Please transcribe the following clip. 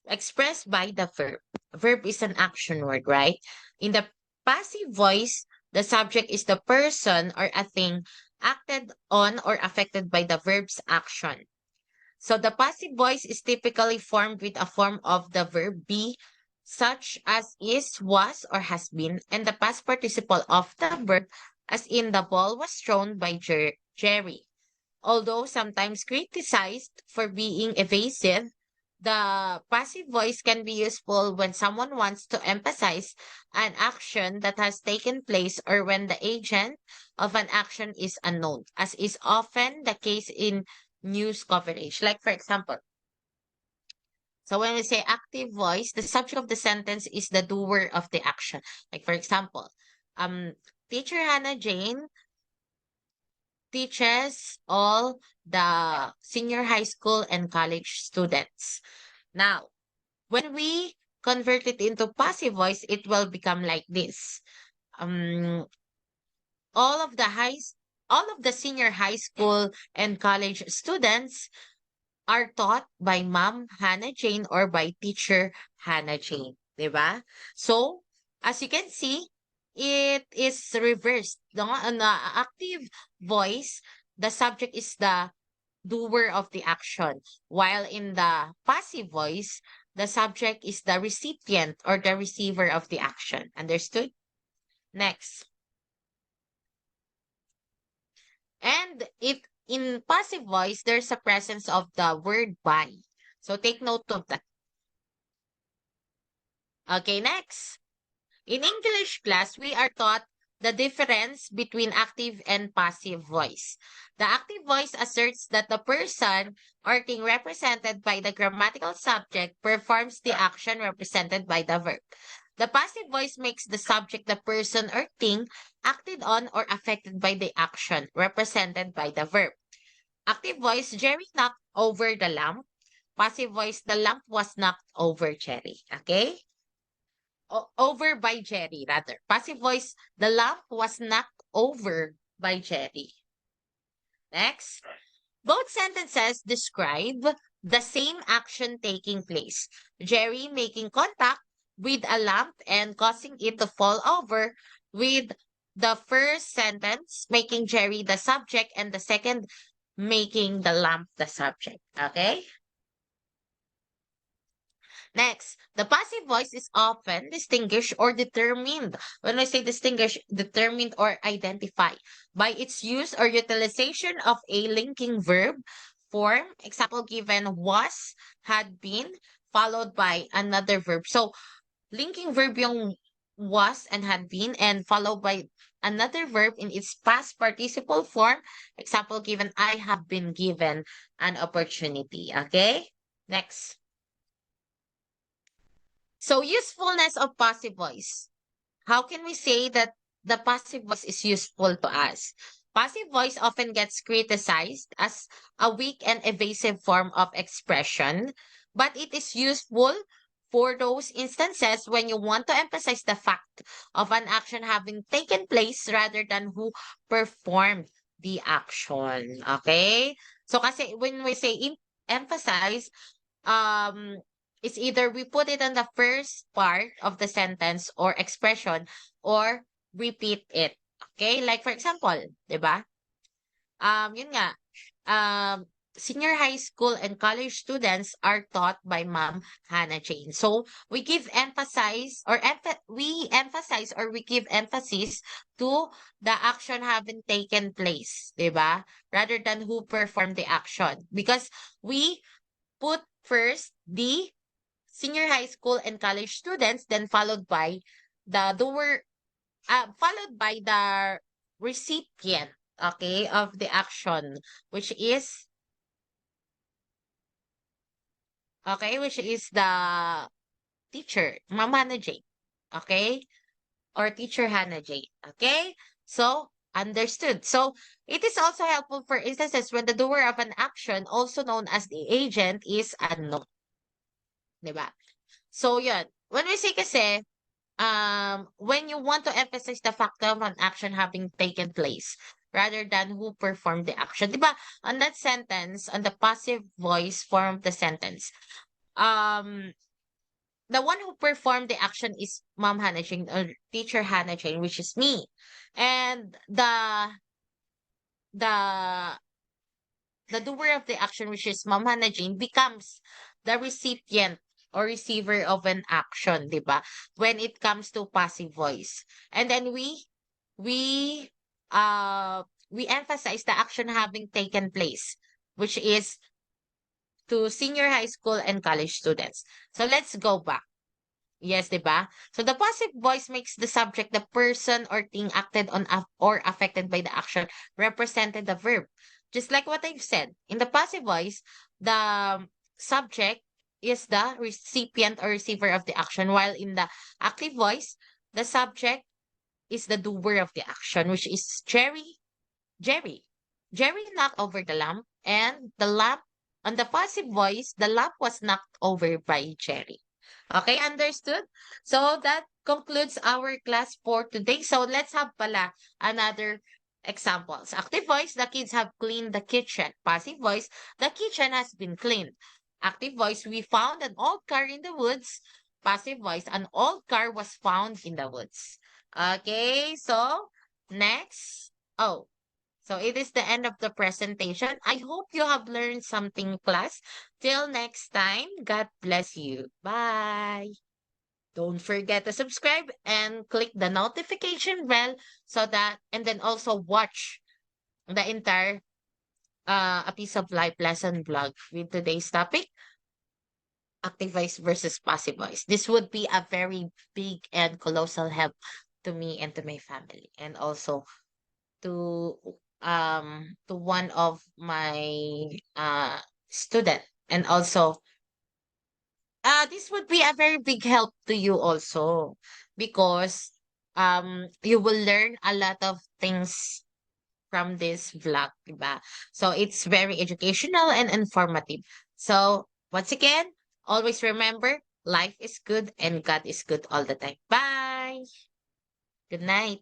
expressed by the verb. Verb is an action word, right? In the passive voice, the subject is the person or a thing acted on or affected by the verb's action. So the passive voice is typically formed with a form of the verb be, such as is, was, or has been, and the past participle of the verb, as in the ball was thrown by Jerry. Although sometimes criticized for being evasive, the passive voice can be useful when someone wants to emphasize an action that has taken place or when the agent of an action is unknown, as is often the case in news coverage. Like, for example, so when we say active voice, the subject of the sentence is the doer of the action. Like, for example, um, teacher Hannah Jane teaches all the senior high school and college students. Now, when we convert it into passive voice, it will become like this. Um, all of the all of the senior high school and college students are taught by Ma'am Hannah Jane or by teacher Hannah Jane. Diba? So, as you can see, it is reversed. No? On the active voice, the subject is the doer of the action, while in the passive voice, the subject is the recipient or the receiver of the action. Understood? Next. And if in passive voice, there's a presence of the word by. So take note of that. Okay, next. In English class, we are taught the difference between active and passive voice. The active voice asserts that the person or thing represented by the grammatical subject performs the action represented by the verb. The passive voice makes the subject the person or thing acted on or affected by the action represented by the verb. Active voice, Jerry knocked over the lamp. Passive voice, the lamp was knocked over Jerry. Okay? Over by Jerry, rather. Passive voice, the lamp was knocked over by Jerry. Next. Both sentences describe the same action taking place. Jerry making contact with a lamp and causing it to fall over, with the first sentence making Jerry the subject and the second making the lamp the subject. Okay? Next, the passive voice is often distinguished or determined. When I say distinguish, determined or identify by its use or utilization of a linking verb form. Example given was, had been, followed by another verb. So, linking verb yung was and had been and followed by another verb in its past participle form. Example given, I have been given an opportunity. Okay? Next. So usefulness of passive voice. How can we say that the passive voice is useful to us? Passive voice often gets criticized as a weak and evasive form of expression, but it is useful for those instances when you want to emphasize the fact of an action having taken place rather than who performed the action. Okay? So kasi when we say emphasize, um it's either we put it on the first part of the sentence or expression or repeat it. Okay? Like for example, 'di ba? Yun nga, um, senior high school and college students are taught by Ma'am Hannah Jane. So we give emphasize or we emphasize or we give emphasis to the action having taken place, 'di ba? Rather than who performed the action. Because we put first the senior high school and college students, then followed by the doer, followed by the recipient, okay, of the action, which is, okay, which is the teacher, Ma'am Hannah Jane, okay, or teacher Hannah Jane, okay? So, understood. So, it is also helpful for instances when the doer of an action, also known as the agent, is unknown, di ba? So, yun. When we say kasi, when you want to emphasize the fact of an action having taken place rather than who performed the action. Diba? On that sentence, on the passive voice form of the sentence, um, the one who performed the action is Mom Hannah Jane or Teacher Hannah Jane, which is me. And the the doer of the action, which is Mom Hannah Jane, becomes the recipient or receiver of an action, di ba? When it comes to passive voice. And then we we emphasize the action having taken place, which is to senior high school and college students. So let's go back. Yes, 'di ba? So the passive voice makes the subject, the person or thing acted on or affected by the action, represented the verb. Just like what I've said. In the passive voice, the subject is the recipient or receiver of the action, while in the active voice, the subject is the doer of the action, which is Jerry. Jerry knocked over the lamp, and the lamp, on the passive voice, the lamp was knocked over by Jerry. Okay, understood? So that concludes our class for today. So let's have pala another examples. Active voice, the kids have cleaned the kitchen. Passive voice, the kitchen has been cleaned. Active voice, we found an old car in the woods. Passive voice, an old car was found in the woods. Okay, so next. Oh, so it is the end of the presentation. I hope you have learned something, class. Till next time, God bless you. Bye. Don't forget to subscribe and click the notification bell so that, and then also watch the entire A Piece of Life lesson vlog with today's topic, active voice versus passive voice. This would be a very big and colossal help to me and to my family, and also to one of my student, and also this would be a very big help to you also, because you will learn a lot of things from this vlog, diba? So it's very educational and informative. So once again, always remember, life is good and God is good all the time. Bye. Good night.